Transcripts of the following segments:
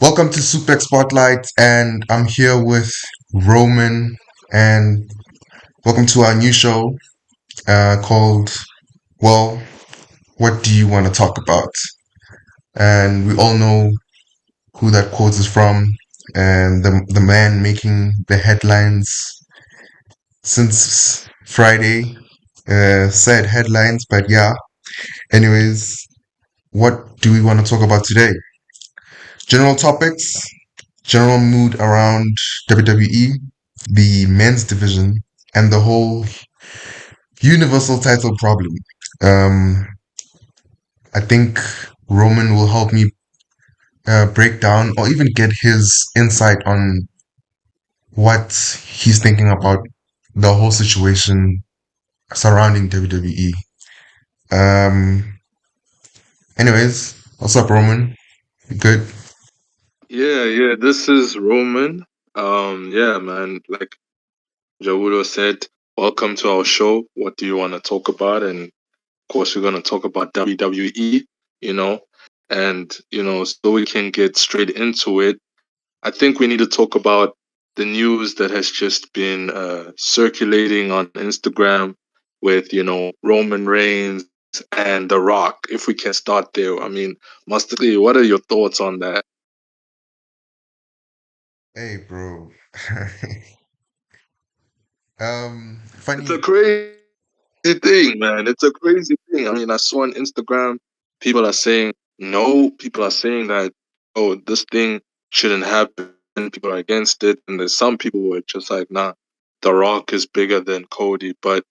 Welcome to Suplex Spotlight, and I'm here with Roman, and welcome to our new show called, well, What Do You Want to Talk About? And we all know who that quote is from, and the man making the headlines since Friday said headlines, but yeah. Anyways, what do we want to talk about today? General topics, general mood around WWE, the men's division, and the whole universal title problem. Um, I think Roman will help me break down or even get his insight on what he's thinking about the whole situation surrounding WWE. Um, anyways, what's up, Roman? You good? Yeah, this is Roman. Yeah, man, like Jawudo said, welcome to our show. What do you want to talk about? And of course, we're going to talk about WWE, you know, so we can get straight into it. I think we need to talk about the news that has just been circulating on Instagram with, Roman Reigns and The Rock. If we can start there, I mean, Master Lee, what are your thoughts on that? Hey, bro. It's a Funny. crazy thing, man. It's a crazy thing. I mean, I saw on Instagram, people are saying no, people are saying that, oh, this thing shouldn't happen. People are against it. And there's some people who are just like, nah, The Rock is bigger than Cody. But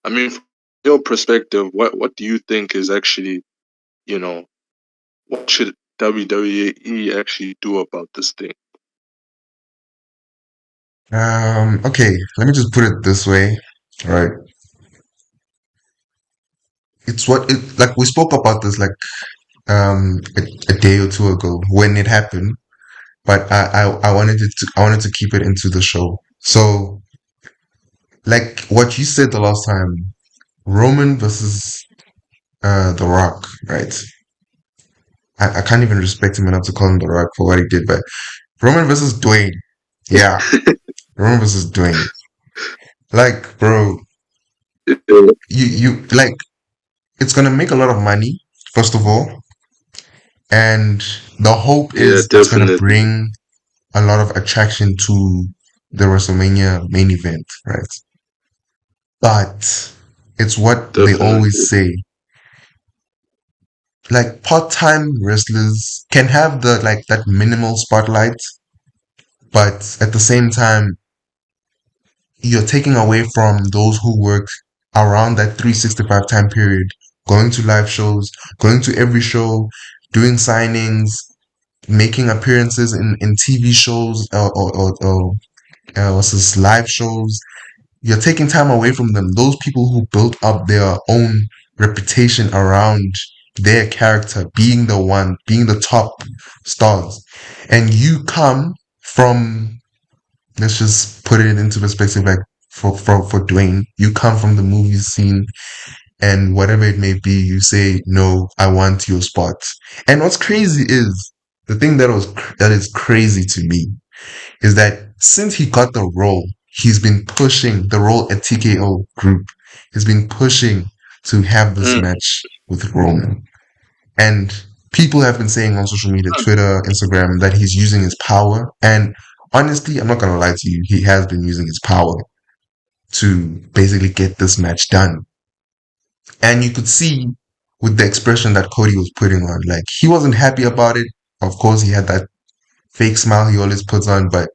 I mean, from your perspective, what do you think is actually, you know, what should WWE actually do about this thing? Okay, let me just put it this way. All right. It's what it like we spoke about this like a day or two ago when it happened, but I wanted to keep it into the show. So like what you said the last time, Roman versus The Rock, right? I can't even respect him enough to call him The Rock for what he did, but Roman versus Dwayne. Yeah, Roman versus Dwayne. Like, bro, you like it's gonna make a lot of money, first of all. And the hope Yeah, is it's going to definitely. bring a lot of attraction to the WrestleMania main event, right? But it's what they always Definitely. say. Like part-time wrestlers can have the like that minimal spotlight, but at the same time, you're taking away from those who work around that 365 time period, going to live shows, going to every show, doing signings, making appearances in TV shows or what's this live shows. You're taking time away from them. Those people who built up their own reputation around their character being the one, being the top stars, and you come from. Let's just put it into perspective. Like for Dwayne, you come from the movie scene, and whatever it may be, you say, "No, I want your spot." And what's crazy is the thing that is crazy to me is that since he got the role, he's been pushing the role at TKO Group. He's been pushing to have this Mm. match with Roman. And people have been saying on social media, Twitter, Instagram, that he's using his power. And honestly, I'm not going to lie to you, he has been using his power to basically get this match done. And you could see with the expression that Cody was putting on, like he wasn't happy about it. Of course, he had that fake smile he always puts on, but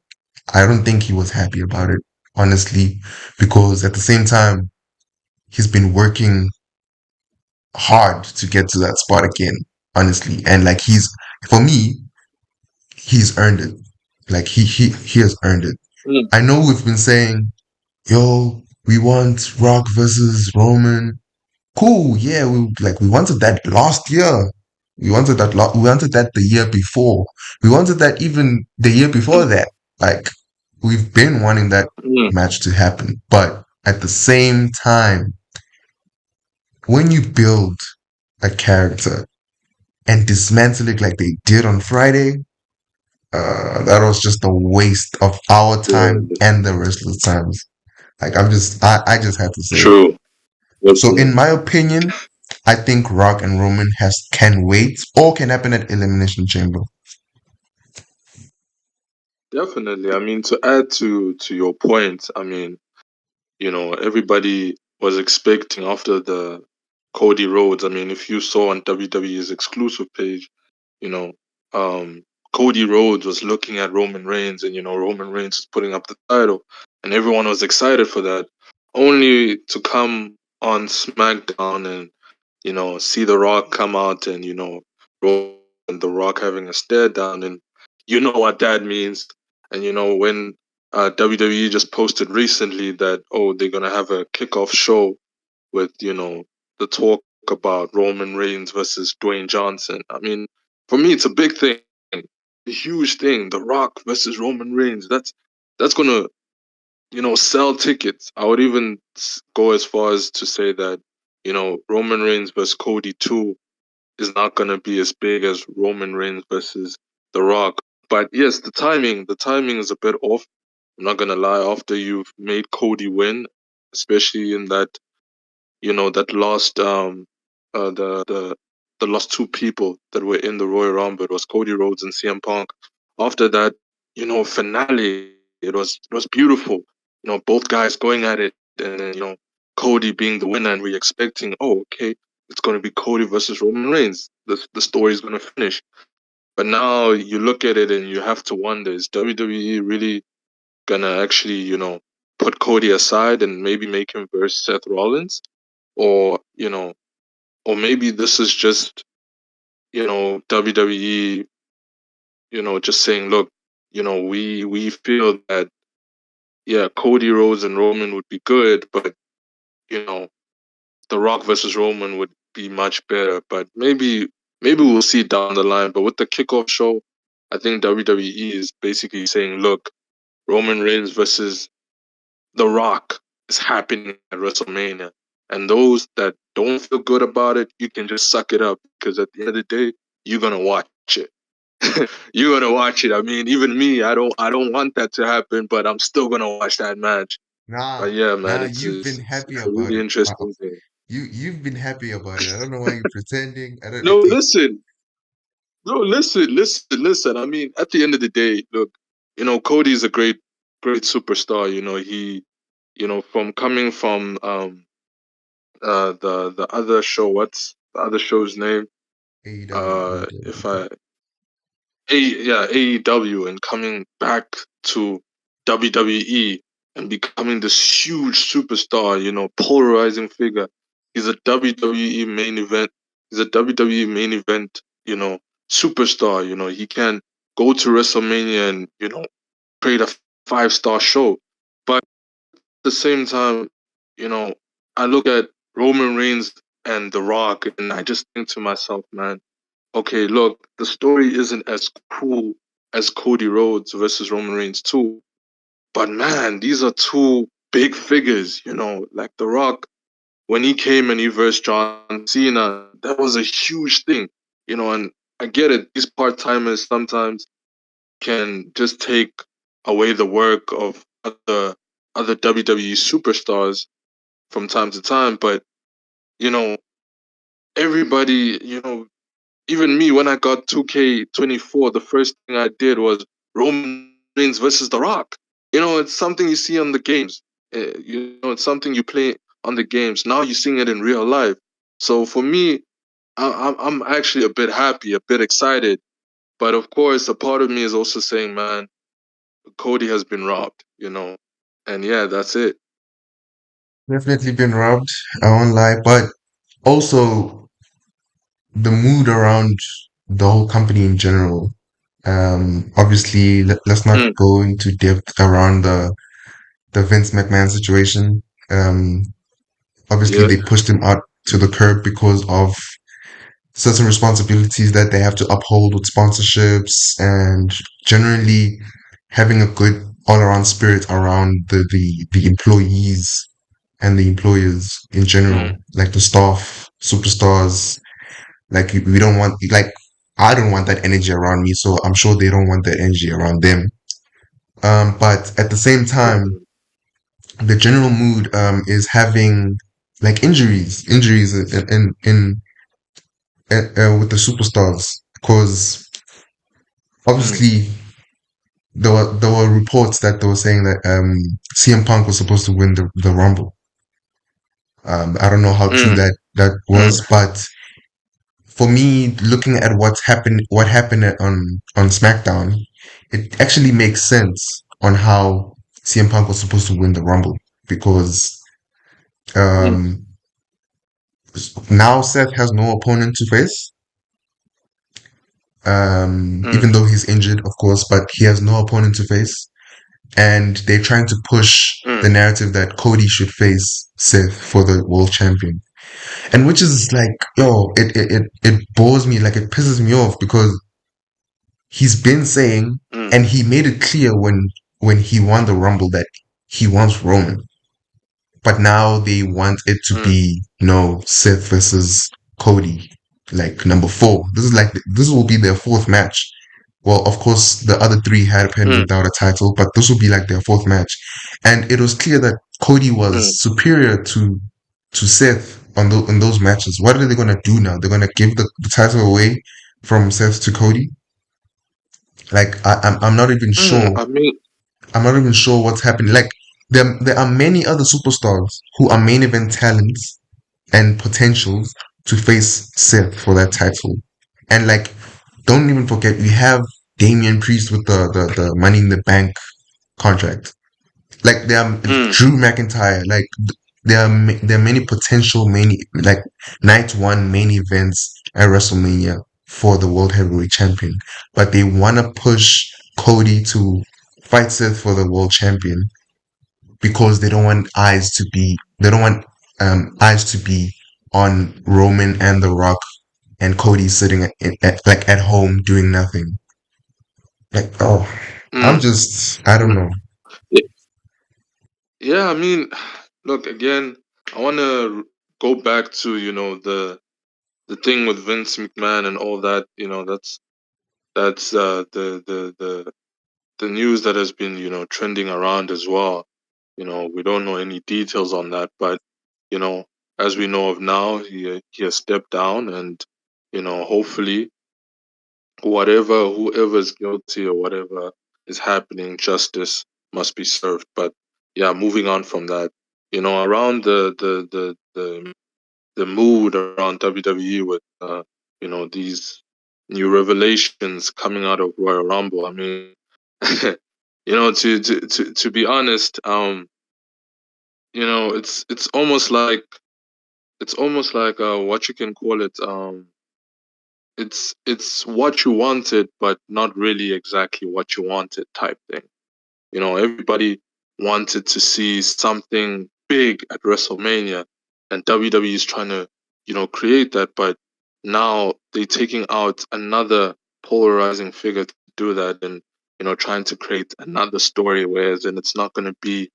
I don't think he was happy about it, honestly, because at the same time, he's been working hard to get to that spot again, honestly. And like for me, he's earned it. Like he has earned it. Mm. I know we've been saying, yo, we want Rock versus Roman. Cool, yeah, we wanted that last year. We wanted that the year before. We wanted that even the year before that. Like we've been wanting that Mm. match to happen. But at the same time, when you build a character and dismantle it like they did on Friday, That was just a waste of our time Yeah, and the wrestlers' times. Like I just had to say it. true. So in Definitely. my opinion, I think Rock and Roman has can wait or can happen at Elimination Chamber. Definitely. I mean, to add to your point, I mean, everybody was expecting after the Cody Rhodes. I mean, if you saw on WWE's exclusive page, you know, um, Cody Rhodes was looking at Roman Reigns, and Roman Reigns was putting up the title, and everyone was excited for that. Only to come on SmackDown and see The Rock come out and Roman and The Rock having a stare down, and you know what that means. And when WWE just posted recently that they're gonna have a kickoff show with the talk about Roman Reigns versus Dwayne Johnson. I mean, for me, it's a big thing, a huge thing. The Rock versus Roman Reigns. That's gonna sell tickets. I would even go as far as to say that Roman Reigns versus Cody 2 is not gonna be as big as Roman Reigns versus The Rock. But yes, the timing is a bit off. I'm not gonna lie. After you've made Cody win, especially in that last the last two people that were in the Royal Rumble, it was Cody Rhodes and CM Punk. After that, finale, it was beautiful. Both guys going at it, and then Cody being the winner, and we're expecting, okay, it's going to be Cody versus Roman Reigns. The story is going to finish. But now you look at it and you have to wonder: is WWE really gonna actually, put Cody aside and maybe make him versus Seth Rollins? Or or maybe this is just WWE just saying, look, we feel that, yeah, Cody Rhodes and Roman would be good, but you know The Rock versus Roman would be much better. But maybe we'll see down the line. But with the kickoff show, I think WWE is basically saying, look, Roman Reigns versus The Rock is happening at WrestleMania. And those that don't feel good about it, you can just suck it up, because at the end of the day, you're gonna watch it. You're gonna watch it. I mean, even me, I don't want that to happen, but I'm still gonna watch that match. But Nah, yeah, man, nah, it's you've been it's, happy it's a about really it. interesting thing. You've been happy about it. I don't know why you're pretending. I don't. No, listen, no, listen. I mean, at the end of the day, look, Cody's a great superstar. From coming from the other show. What's the other show's name? AEW, If I yeah, AEW, and coming back to WWE and becoming this huge superstar, polarizing figure. He's a WWE main event. He's a WWE main event, superstar. He can go to WrestleMania and create a 5-star show. But at the same time, you know, I look at Roman Reigns and The Rock, and I just think to myself, man, okay, look, the story isn't as cool as Cody Rhodes versus Roman Reigns 2. But man, these are two big figures, like The Rock, when he came and he versed John Cena, that was a huge thing, and I get it, these part timers sometimes can just take away the work of other WWE superstars from time to time. But, you know, everybody, even me, when I got 2K24, the first thing I did was Roman Reigns versus The Rock. It's something you see on the games. It's something you play on the games. Now you're seeing it in real life. So for me, I'm actually a bit happy, a bit excited. But of course, a part of me is also saying, man, Cody has been robbed. And yeah, that's it. definitely been robbed. I won't lie, but also the mood around the whole company in general. Obviously, let's not Mm, go into depth around the Vince McMahon situation. Um, Obviously, yeah. they pushed him out to the curb because of certain responsibilities that they have to uphold with sponsorships and generally having a good all around spirit around the employees and the employers in Mm, general, like the staff, superstars. Like we don't want like I don't want that energy around me, so I'm sure they don't want that energy around them. But at the same time, Mm, the general mood is having like injuries with the superstars because mm, obviously there were reports that they were saying that CM Punk was supposed to win the Rumble. I don't know how true mm, that mm, was, but for me, looking at what happened on SmackDown, it actually makes sense on how CM Punk was supposed to win the Rumble because mm, um, now Seth has no opponent to face. Even mm, though he's injured, of course, but he has no opponent to face, and they're trying to push the mm, narrative that Cody should face Seth for the world champion. And which is like, yo, it bores me, like it pisses me off because he's been saying, mm, and he made it clear when he won the Rumble that he wants Roman, but now they want it to mm, be, Seth versus Cody, like number four. This will be their fourth match. Well, of course, the other three had happened mm, without a title, but this will be like their fourth match, and it was clear that Cody mm, was superior to Seth in those matches. What are they gonna do now? They're gonna give the title away from Seth to Cody? Like I'm not even mm. sure. I mean, I'm not even sure what's happening. Like there are many other superstars who are main event talents and potentials to face Seth for that title. And like, don't even forget we have Damian Priest with the Money in the Bank contract. Like there are mm, Drew McIntyre. Like there are many potential main like night one main events at WrestleMania for the World Heavyweight Champion, but they want to push Cody to fight Seth for the World Champion because they don't want eyes to be on Roman and The Rock and Cody sitting like at home doing nothing. Like, oh, mm, I don't mm. know. Y- Yeah, I mean, look again. I want to go back to the thing with Vince McMahon and all that. That's the news that has been trending around as well. We don't know any details on that, but you know, as we know of now, he has stepped down, and hopefully, whoever is guilty or whatever is happening, justice must be served. But yeah, moving on from that, around the mood around WWE with these new revelations coming out of Royal Rumble. I mean, to be honest, it's almost like what you can call it. It's what you wanted, but not really exactly what you wanted type thing. Everybody wanted to see something big at WrestleMania, and WWE is trying to, create that, but now they're taking out another polarizing figure to do that, and trying to create another story, whereas then it's not going to be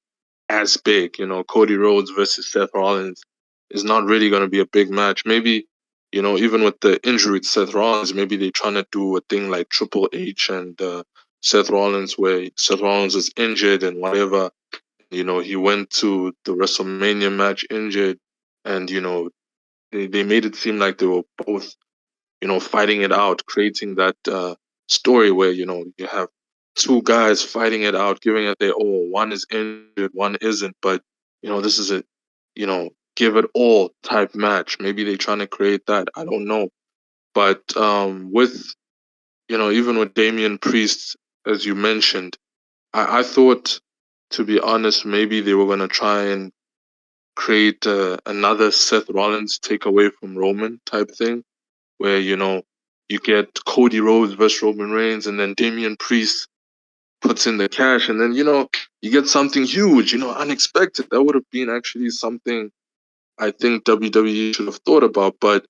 as big. Cody Rhodes versus Seth Rollins is not really going to be a big match. Maybe, even with the injury to Seth Rollins, maybe they're trying to do a thing like Triple H and Seth Rollins, where Seth Rollins was injured and whatever. He went to the WrestleMania match injured, and they made it seem like they were both fighting it out, creating that story where you have two guys fighting it out, giving it their all. One is injured, one isn't, but this is a give it all type match. Maybe they're trying to create that. I don't know, but with even with Damian Priest, as you mentioned, I thought, to be honest, maybe they were gonna try and create another Seth Rollins take away from Roman type thing where you get Cody Rhodes versus Roman Reigns, and then Damian Priest puts in the cash, and then you get something huge, unexpected. That would have been actually something I think WWE should have thought about, but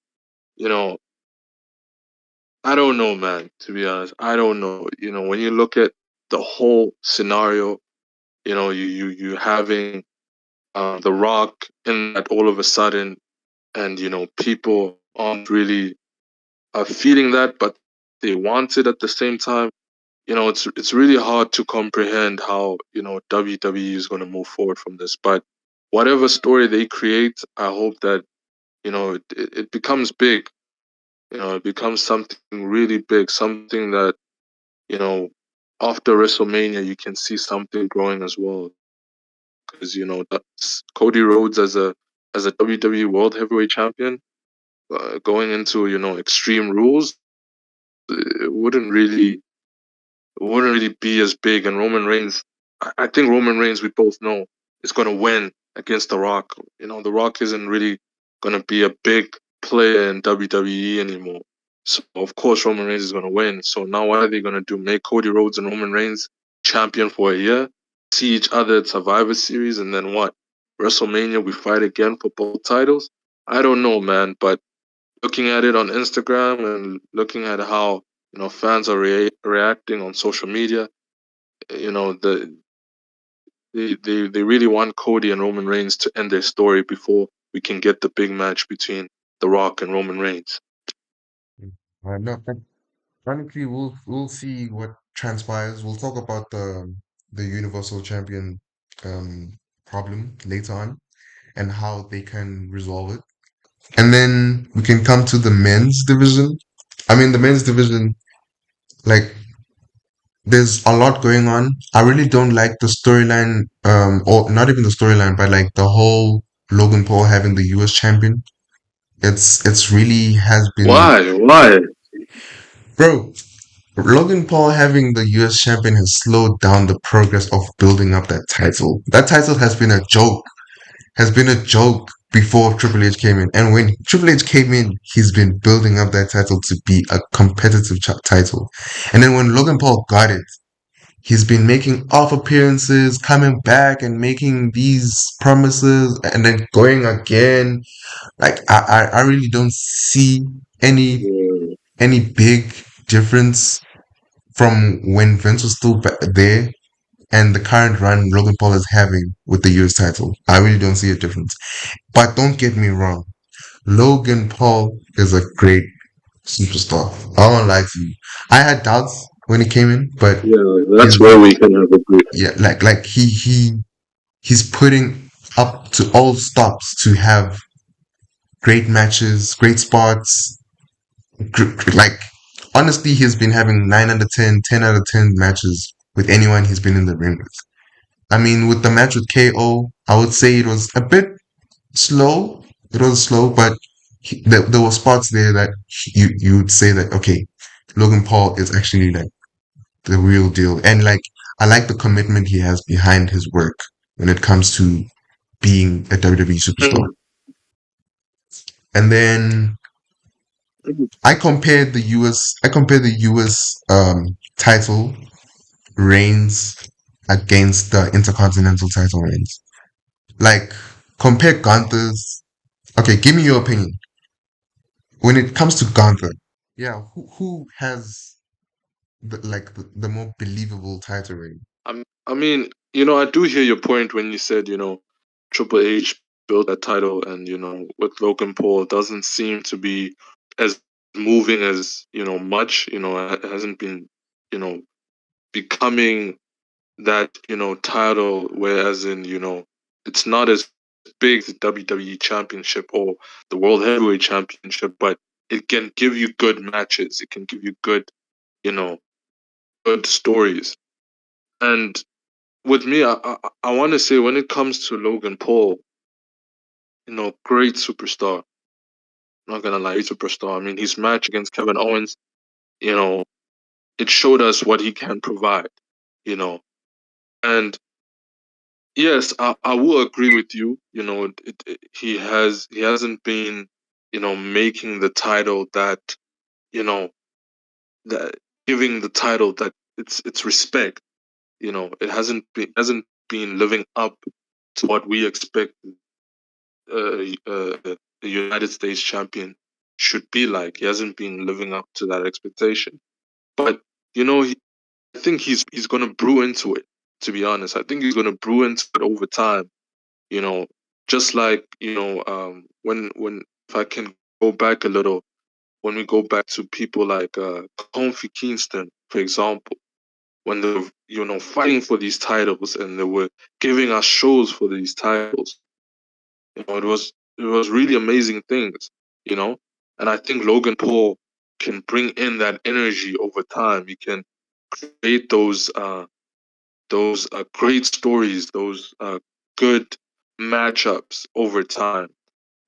you know, I don't know, man. To be honest, I don't know. When you look at the whole scenario, you having The Rock in that all of a sudden, and people aren't really feeling that, but they wanted at the same time. It's really hard to comprehend how WWE is going to move forward from this. But whatever story they create, I hope that it becomes big. It becomes something really big, something that you know after WrestleMania you can see something growing as well. Because that's Cody Rhodes as a WWE World Heavyweight Champion, going into Extreme Rules, it wouldn't really be as big. And Roman Reigns, I think Roman Reigns, we both know, is going to win against The Rock. The Rock isn't really going to be a big player in WWE anymore. So, of course, Roman Reigns is going to win. So, now what are they going to do? Make Cody Rhodes and Roman Reigns champion for a year, see each other at Survivor Series, and then what? WrestleMania, we fight again for both titles? I don't know, man. But looking at it on Instagram and looking at how fans are reacting on social media, they really want Cody and Roman Reigns to end their story before we can get the big match between The Rock and Roman Reigns. No, frankly, we'll see what transpires. We'll talk about the Universal Champion problem later on and how they can resolve it. And then we can come to the men's division. I mean, the men's division, like, there's a lot going on. I really don't like the storyline, or not even the storyline, but like the whole Logan Paul having the US champion. It's really has been, Why? Why? bro. Logan Paul having the US champion has slowed down the progress of building up that title. That title has been a joke before Triple H came in. And when Triple H came in, he's been building up that title to be a competitive title. And then when Logan Paul got it, he's been making off appearances, coming back and making these promises and then going again. Like I really don't see any Yeah, any big difference from when Vince was still there and the current run Logan Paul is having with the US title. I really don't see a difference. But don't get me wrong, Logan Paul is a great superstar. I won't lie to you. I had doubts when he came in, but yeah, that's he's where we can have a yeah, like he's putting up to all stops to have great matches, great spots. Like honestly, he's been having 9 out of 10, 10 out of 10 matches with anyone he's been in the ring with. I mean, with the match with KO, I would say it was a bit slow. It was slow, but there were spots there that you would say that okay, Logan Paul is actually like the real deal, and like I like the commitment he has behind his work when it comes to being a WWE superstar. good. And then I compared the US title reigns against the Intercontinental title reigns. Like compare Gunther's. Okay, give me your opinion when it comes to Gunther. Yeah, who has the more believable title reign? I mean, I do hear your point when you said, Triple H built that title, and with Logan Paul doesn't seem to be as moving as much. It hasn't been you know becoming that title, whereas in it's not as big as the WWE Championship or the World Heavyweight Championship, but it can give you good matches. It can give you you know good stories. And with me, I want to say when it comes to Logan Paul, great superstar. Not gonna lie, he's a superstar. I mean, his match against Kevin Owens, you know, it showed us what he can provide. You know, and yes, I will agree with you. He hasn't been making the title that you know that giving the title that it's respect. It hasn't been living up to what we expect a United States champion should be like. He hasn't been living up to that expectation. But I think he's gonna brew into it. To be honest, I think he's gonna brew into it over time. You know, just like when if I can go back a little, when we go back to people like Kofi Kingston, for example, when they were, fighting for these titles and they were giving us shows for these titles. It was really amazing things, you know. And I think Logan Paul can bring in that energy over time. He can create those great stories, those good matchups over time.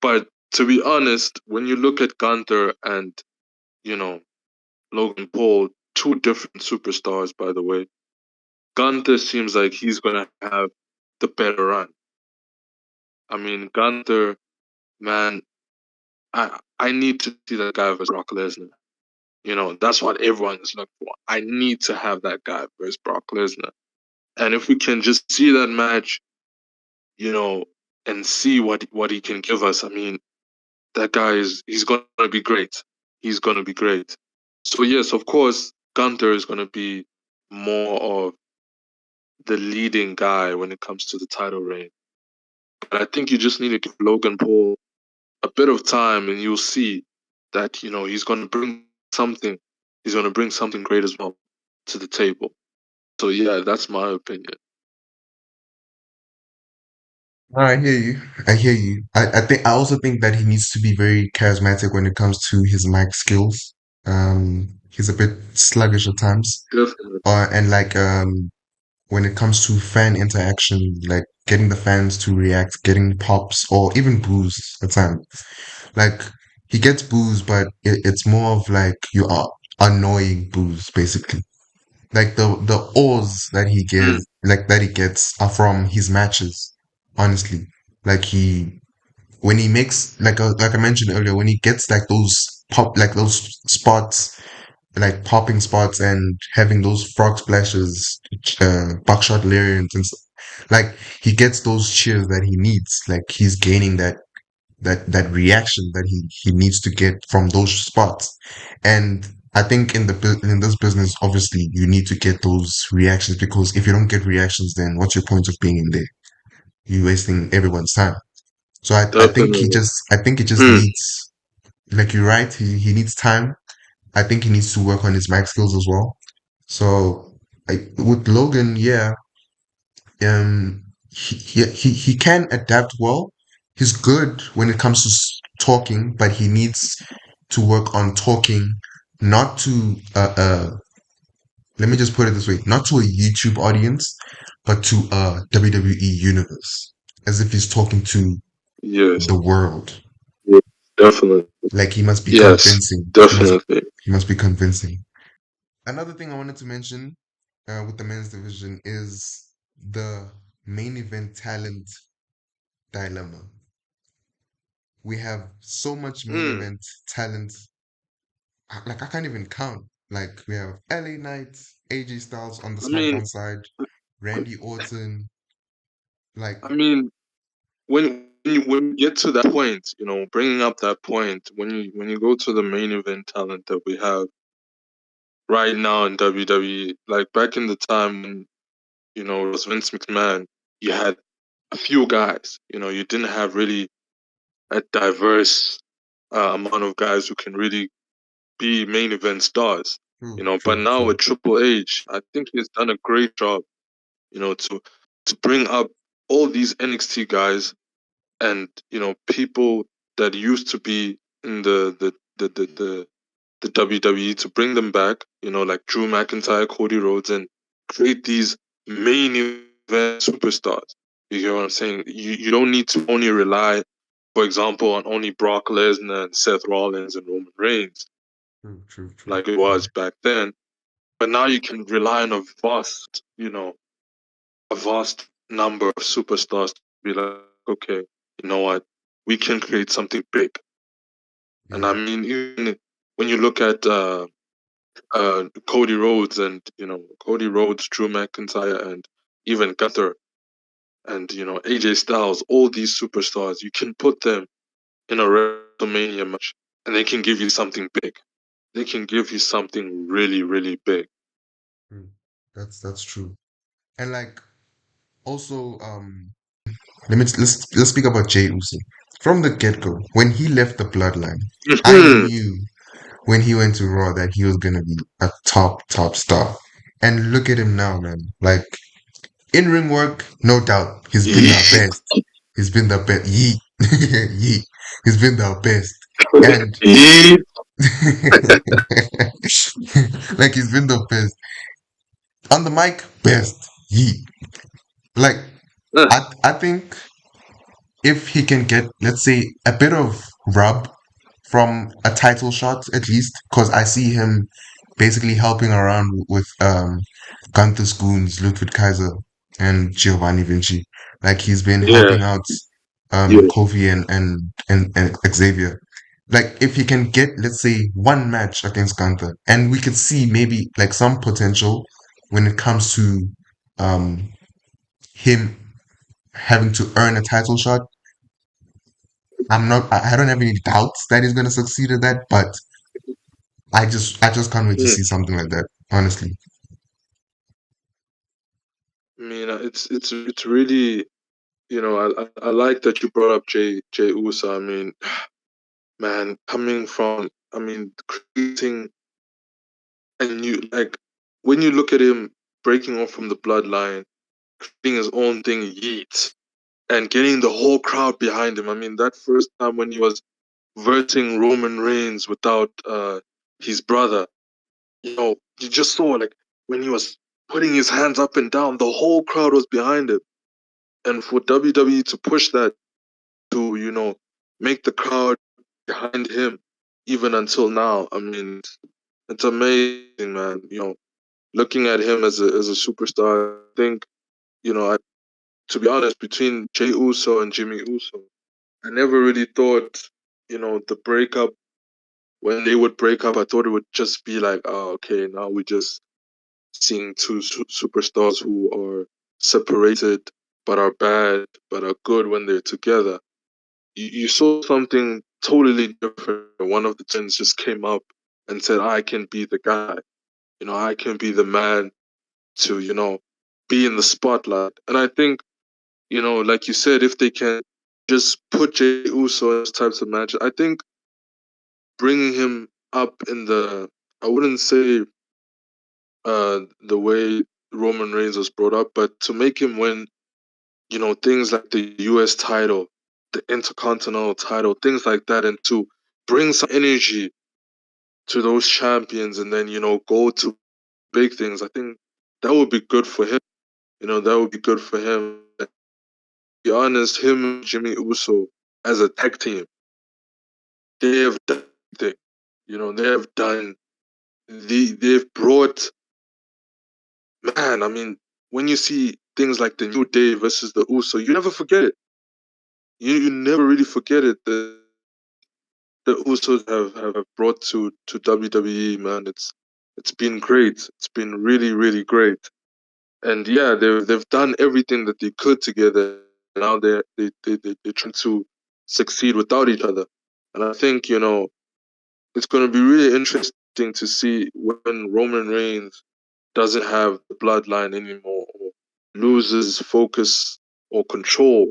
But to be honest, when you look at Gunther and you know Logan Paul, two different superstars, by the way, Gunther seems like he's gonna have the better run. I mean, Gunther, man, I need to see that guy versus Brock Lesnar. That's what everyone is looking for. I need to have that guy versus Brock Lesnar. And if we can just see that match, you know, and see what he can give us, I mean, that guy he's gonna be great. He's gonna be great. So yes, of course, Gunther is gonna be more of the leading guy when it comes to the title reign. But I think you just need to give Logan Paul a bit of time, and you'll see that he's gonna bring something. He's gonna bring something great as well to the table. So yeah, that's my opinion. I hear you. I hear you. I also think that he needs to be very charismatic when it comes to his mic skills. He's a bit sluggish at times. Definitely. And like when it comes to fan interaction, like getting the fans to react, getting pops or even boos at times. Like he gets boos, but it's more of like you are annoying boos, basically. Like the awes that he Mm, gives, like that he gets are from his matches. Honestly, like he when he makes like I mentioned earlier, when he gets like those spots, like popping spots and having those frog splashes, buckshot lariats and like he gets those cheers that he needs. Like he's gaining that reaction that he needs to get from those spots. And I think in this business, obviously, you need to get those reactions because if you don't get reactions, then what's your point of being in there? You're wasting everyone's time. So definitely. I think he just Mm, needs, like you're right, he needs time. I think he needs to work on his mic skills as well. So with Logan, yeah, he can adapt well. He's good when it comes to talking, but he needs to work on talking, not to let me just put it this way, not to a YouTube audience, but to a WWE universe, as if he's talking to yes. the world. Yes. Definitely. Like he must be Yes. convincing. Definitely. He must be convincing. Another thing I wanted to mention with the men's division is the main event talent dilemma. We have so much main Mm, event talent. Like I can't even count. Like we have LA Knight, AJ Styles on the I mean, SmackDown side, Randy Orton. Like, I mean, when you get to that point, bringing up that point, when you go to the main event talent that we have right now in WWE, like back in the time when it was Vince McMahon, you had a few guys. You didn't have really a diverse amount of guys who can really be main event stars. true, But true, now true. with Triple H, I think he's done a great job. To bring up all these NXT guys and people that used to be in the WWE to bring them back. Like Drew McIntyre, Cody Rhodes, and create these main event superstars. You get what I'm saying? You don't need to only rely, for example, on only Brock Lesnar and Seth Rollins and Roman Reigns True, true, true. like it Yeah. was back then. But now you can rely on a vast number of superstars to be like, okay, you know what, we can create something big. And I Yeah. mean, even when you look at Cody Rhodes and Cody Rhodes, Drew McIntyre, and even Gunther and AJ Styles, all these superstars, you can put them in a WrestleMania match, and they can give you something big. They can give you something really, really big. True. That's true. And like also let's speak about Jey Uso. From the get-go, when he left the bloodline, I Hmm. knew. when he went to Raw that he was gonna be a top star. And look at him now, man. Like in ring work, no doubt, he's been the Yeah. best. He's been the best. Yeet. Yeet. He's been the best. And like he's been the best. On the mic, best. Yeet. Like I think if he can get, let's say, a bit of rub from a title shot at least, because I see him basically helping around with Gunther Spoons, Ludwig Kaiser, and Giovanni Vinci. Like he's been Yeah. helping out Yeah. Kofi and Xavier. Like if he can get, let's say, one match against Gunther, and we could see maybe like some potential when it comes to um him having to earn a title shot. I don't have any doubts that he's gonna succeed at that, but I just can't wait to Mm. see something like that, honestly. I mean, it's really, I like that you brought up Jay Uso. I mean, man, coming from, I mean, creating a new, like, when you look at him breaking off from the bloodline, creating his own thing, Yeet, and getting the whole crowd behind him. I mean, that first time when he was verting Roman Reigns without his brother, you just saw, like, when he was putting his hands up and down, the whole crowd was behind him. And for WWE to push that, to, make the crowd behind him even until now, I mean, it's amazing, man. Looking at him as a superstar, I think, to be honest, between Jey Uso and Jimmy Uso, I never really thought, the breakup, when they would break up, I thought it would just be like, oh, okay, now we just seeing two superstars who are separated but are bad but are good when they're together. You saw something totally different. One of the twins just came up and said, I can be the guy. I can be the man to, be in the spotlight. And I think, like you said, if they can just put Jey Uso in those types of matches, I think bringing him up in the, I wouldn't say the way Roman Reigns was brought up, but to make him win, things like the US title, the Intercontinental title, things like that, and to bring some energy to those champions and then, go to big things, I think that would be good for him. That would be good for him. To be honest, him and Jimmy Uso as a tag team, they have done things. They have done they've brought, man, I mean, when you see things like the New Day versus the Uso, you never forget it. You never really forget it. The Usos have brought to WWE, man. It's been great. It's been really, really great. And yeah, they've done everything that they could together. Now they're trying to succeed without each other. And I think, it's gonna be really interesting to see when Roman Reigns doesn't have the bloodline anymore, or loses focus or control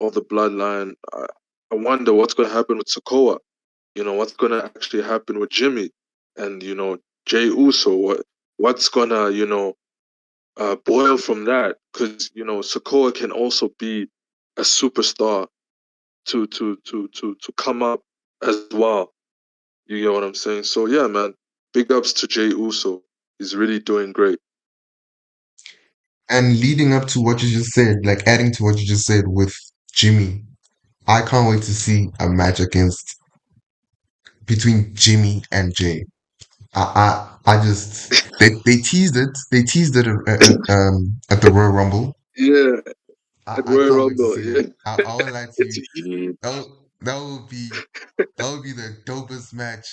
of the bloodline. I wonder what's gonna happen with Sokoa. What's gonna actually happen with Jimmy and, Jay Uso. What's gonna, boil from that? Because, Sokoa can also be a superstar to come up as well. You get what I'm saying? So yeah, man, big ups to Jay Uso. He's really doing great. And leading up to what you just said, like adding to what you just said with Jimmy, I can't wait to see a match against between Jimmy and Jay. I just they teased it at the Royal Rumble. Yeah, at I Royal can't wait to Rumble. see it. Yeah, I won't lie to it's you. huge. That would be the dopest match.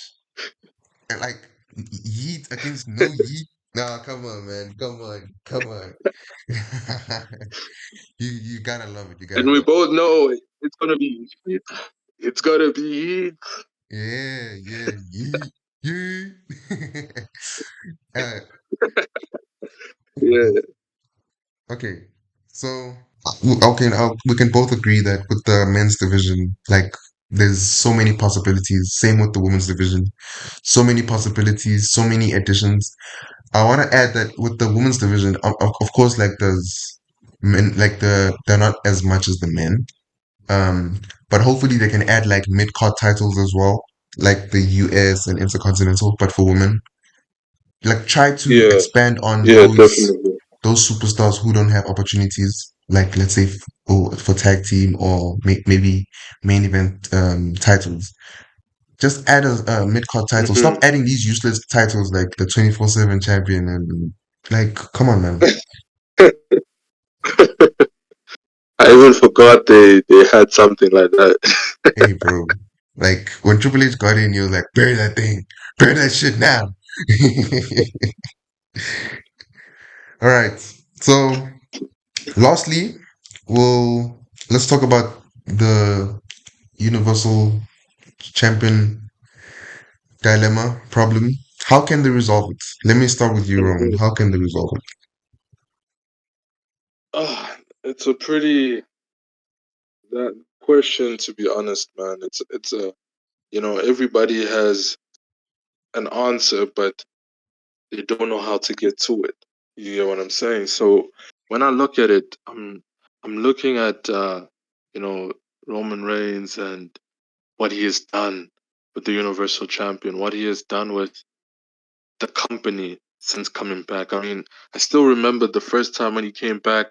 And, like Yeet against no Yeet. Nah, come on, man. Come on. You gotta love it. You gotta And we love it. both know it's gonna be heat. It's gonna be heat. Yeah, yeah, Yeet, Yeet. uh, Yeah. okay, so okay, now we can both agree that with the men's division, like There's so many possibilities. Same with the women's division. So many possibilities, so many additions. I want to add that with the women's division, of course, like there's men, like they're not as much as the men. But hopefully they can add like mid-card titles as well, like the US and Intercontinental, but for women. Like try to Yeah, expand on yeah, definitely. those superstars who don't have opportunities, like let's say for tag team or maybe main event titles. Just add a mid-card title. Stop Hmm. adding these useless titles like the 24/7 champion and like come on man. I even forgot they had something like that. Hey bro. Like when Triple H got in, he was like, bury that thing. Bury that shit now. All right. So lastly, let's talk about the Universal Champion dilemma problem. How can they resolve it? Let me start with you, Roman. Mhm. How can they resolve it? It's a pretty that question, to be honest, man. It's a everybody has an answer, but they don't know how to get to it. You get what I'm saying? So when I look at it, I'm looking at you know Roman Reigns and what he has done with the Universal Champion, what he has done with the company since coming back. I mean, I still remember the first time when he came back,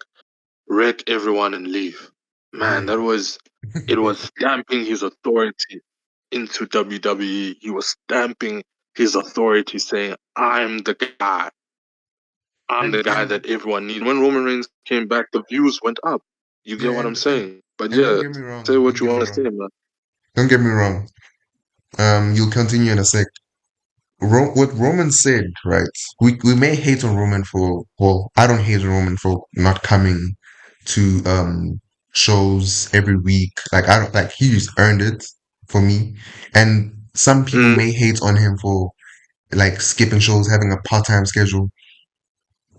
wreck everyone and leave. Man, Yeah. that was it was stamping his authority into WWE. He was stamping his authority, saying, "I'm the guy. I'm the guy And that everyone needs." When Roman Reigns came back, the views went up. You yeah, get what I'm saying? But and don't yeah, get me say wrong. what Don't you get me want to say, wrong. man. Don't get me wrong. You'll continue in a sec. What Roman said, right? We may hate on Roman for, well, I don't hate on Roman for not coming to shows every week. Like I don't like he's earned it for me. And some people Mm, may hate on him for like skipping shows, having a part-time schedule.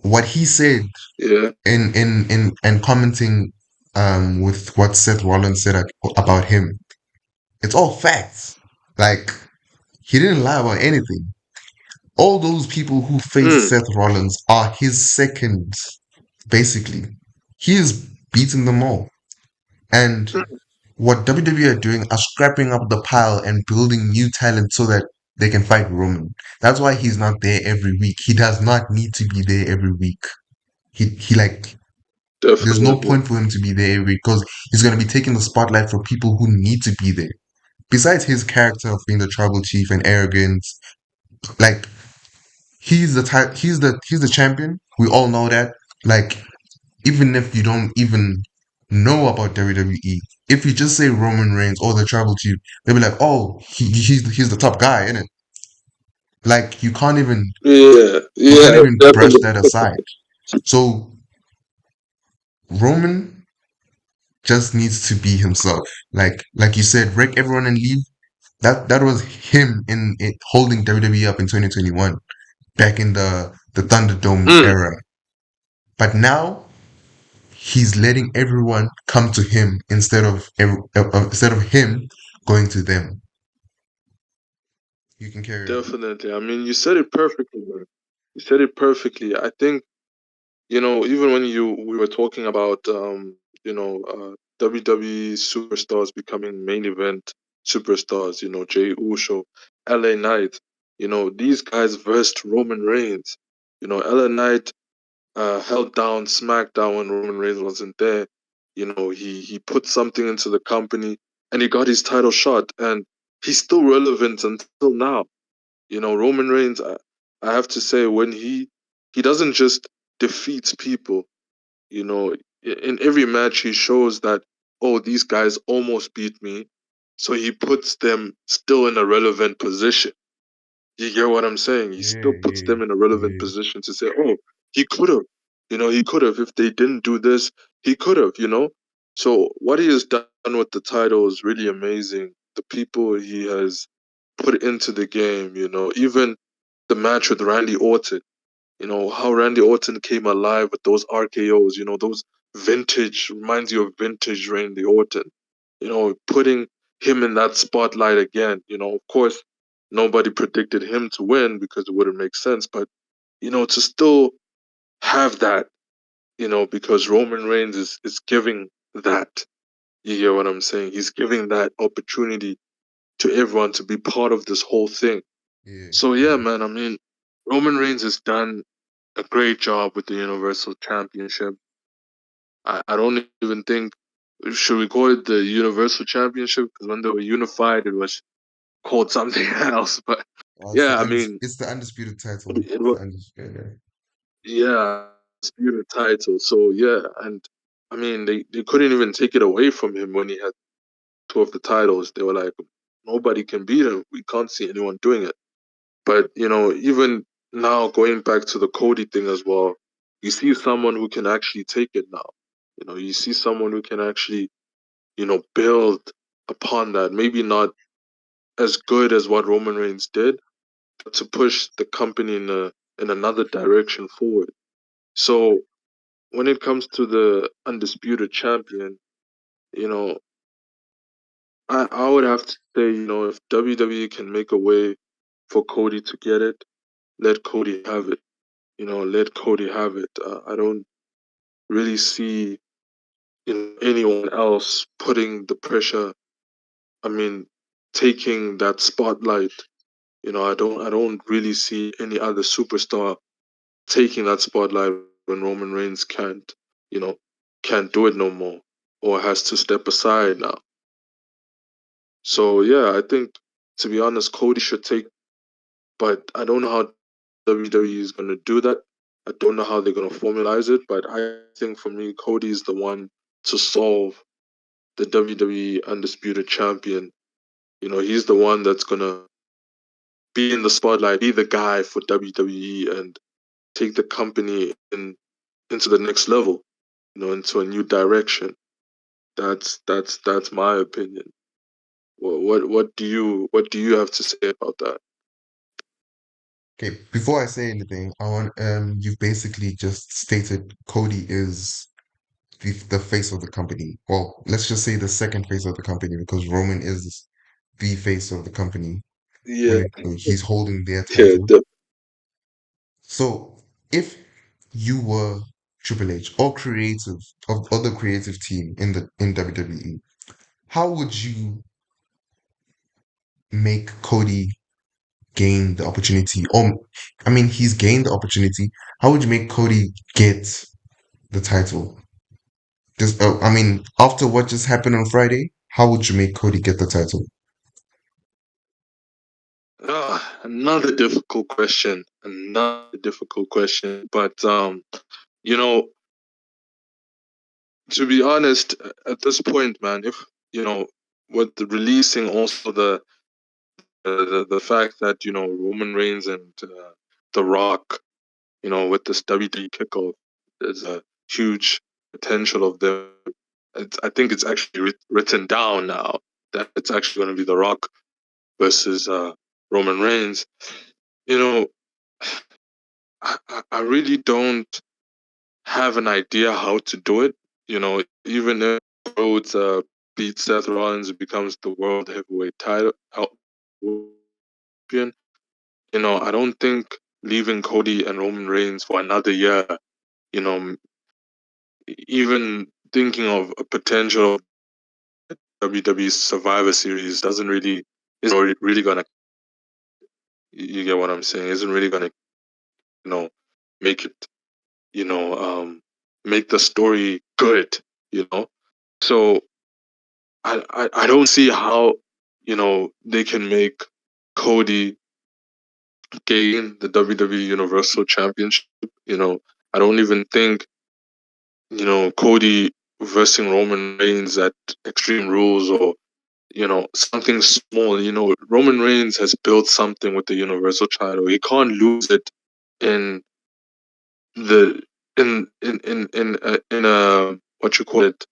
What he said yeah, in and commenting with what Seth Rollins said about him, it's all facts. Like he didn't lie about anything. All those people who faced mm, Seth Rollins are his seconds, basically. He is beating them all. And what WWE are doing are scrapping up the pile and building new talent so that they can fight Roman. That's why he's not there every week. He does not need to be there every week. He like there's no definitely. point for him to be there every week because he's gonna be taking the spotlight for people who need to be there. Besides his character of being the tribal chief and arrogance, like he's the champion. We all know that. Like even if you don't even know about WWE, if you just say Roman Reigns or the Tribal Chief, they'll be like, "Oh, he's the top guy, isn't it?" Like Yeah, you can't yeah, even brush definitely. that aside. So Roman just needs to be himself. Like you said, wreck everyone and leave. That was him in it holding WWE up in 2021, back in the Thunderdome Mm, era. But now he's letting everyone come to him instead of him going to them. You can carry on. definitely. I mean, you said it perfectly, man. You said it perfectly. I think even when you we were talking about WWE superstars becoming main event superstars, Jay Uso, LA Knight, these guys versed Roman Reigns. LA Knight held down SmackDown when Roman Reigns wasn't there. He put something into the company and he got his title shot, and he's still relevant until now. Roman Reigns, I have to say, when he doesn't just defeat people, you know, in every match he shows that, oh, these guys almost beat me, so he puts them still in a relevant position. You get what I'm saying? He Yeah, still puts yeah, them in a relevant yeah, position to say, oh, he could have. He could have. If they didn't do this, he could have. So what he has done with the title is really amazing. The people he has put into the game, even the match with Randy Orton, how Randy Orton came alive with those RKOs, those vintage, reminds you of vintage Randy Orton, putting him in that spotlight again. Of course, nobody predicted him to win because it wouldn't make sense, but to still have that, because Roman Reigns is giving that. You hear what I'm saying? He's giving that opportunity to everyone to be part of this whole thing. Yeah, So yeah, yeah. man, I mean, Roman Reigns has done a great job with the Universal Championship. I don't even think should we call it the Universal Championship, because when they were unified, it was called something else. But yeah, I mean, It's the undisputed title. it It's was the undisputed. yeah, disputed title. So yeah, and I mean, they couldn't even take it away from him when he had two of the titles. They were like, nobody can beat him. We can't see anyone doing it. But even now, going back to the Cody thing as well, you see someone who can actually take it now. You see someone who can actually, build upon that. Maybe not as good as what Roman Reigns did, but to push the company in another direction forward. So when it comes to the undisputed champion, you know, I would have to say, if WWE can make a way for Cody to get it, let Cody have it. Let Cody have it. I don't really see anyone else putting the pressure. I mean, taking that spotlight. I don't really see any other superstar taking that spotlight when Roman Reigns you know, can't do it no more or has to step aside now. So yeah, I think to be honest, Cody should take, but I don't know how WWE is gonna do that. I don't know how they're gonna formalize it, but I think for me, Cody is the one to solve the WWE Undisputed Champion. He's the one that's gonna be in the spotlight, be the guy for WWE and take the company into the next level, into a new direction. That's my opinion. What do you have to say about that? Okay, before I say anything, I want you've basically just stated Cody is the face of the company. Well, let's just say the second face of the company because Roman is the face of the company Yeah, he's holding their yeah, title. So if you were Triple H or creative of other creative team in WWE, how would you make Cody gain the opportunity? Or I mean, he's gained the opportunity. How would you make Cody get the title? Just, I mean, after what just happened on Friday, how would you make Cody get the title? another difficult question. Another difficult question. But you know, to be honest, at this point, man, if with the releasing also the fact that Roman Reigns and The Rock, with this WWE kickoff, there's a huge potential of them. I think it's actually written down now that it's actually going to be The Rock versus Roman Reigns. You know, I really don't have an idea how to do it. Even if Rhodes beats Seth Rollins, and becomes the world heavyweight title champion. I don't think leaving Cody and Roman Reigns for another year. You know, even thinking of a potential WWE Survivor Series doesn't really isn't really gonna. You get what I'm saying? Isn't really gonna make it you know make the story good. So I don't see how they can make Cody gain the WWE Universal Championship. I don't even think Cody versus Roman Reigns at Extreme Rules or something small. Roman Reigns has built something with the Universal title. He can't lose it in the in a what you call it,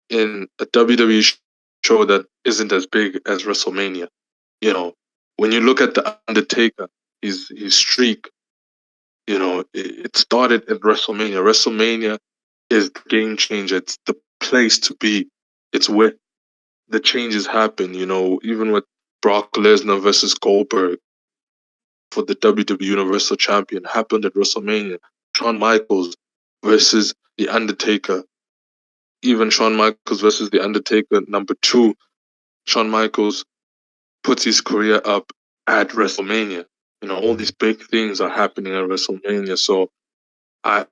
in a WWE show that isn't as big as WrestleMania. When you look at the Undertaker, his streak, it started at WrestleMania. WrestleMania is the game changer. It's the place to be. It's where the changes happen. Even with Brock Lesnar versus Goldberg for the WWE Universal Champion happened at WrestleMania. Shawn Michaels versus The Undertaker. Even Shawn Michaels versus The Undertaker, number two, Shawn Michaels puts his career up at WrestleMania. All these big things are happening at WrestleMania. So I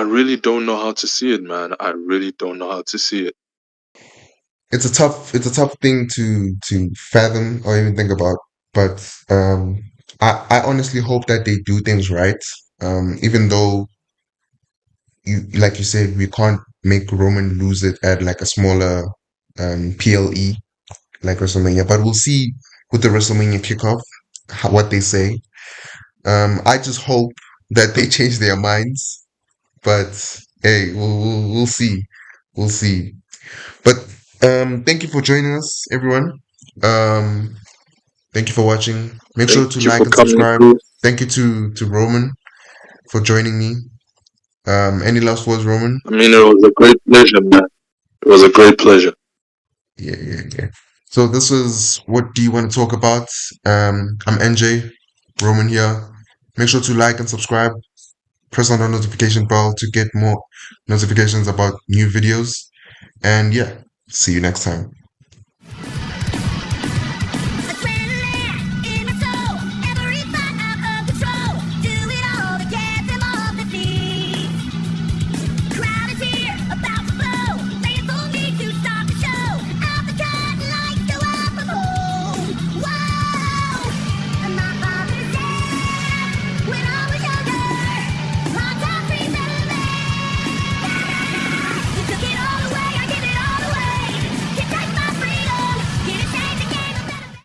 really don't know how to see it, man. I really don't know how to see it. It's a tough thing to fathom or even think about. But I honestly hope that they do things right. Even though like you said, we can't make Roman lose it at like a smaller PLE like WrestleMania. But we'll see with the WrestleMania kickoff what they say. I just hope that they change their minds. But hey, we'll see. We'll see. But thank you for joining us, everyone. Um, thank you for watching. Make Thank sure to you like for and coming subscribe. through. Thank you to Roman for joining me. Any last words, Roman? I mean, it was a great pleasure, man. It was a great pleasure. Yeah, yeah, yeah. So this is what do you want to talk about? I'm NJ, Roman here. Make sure to like and subscribe. Press on the notification bell to get more notifications about new videos. And yeah, see you next time.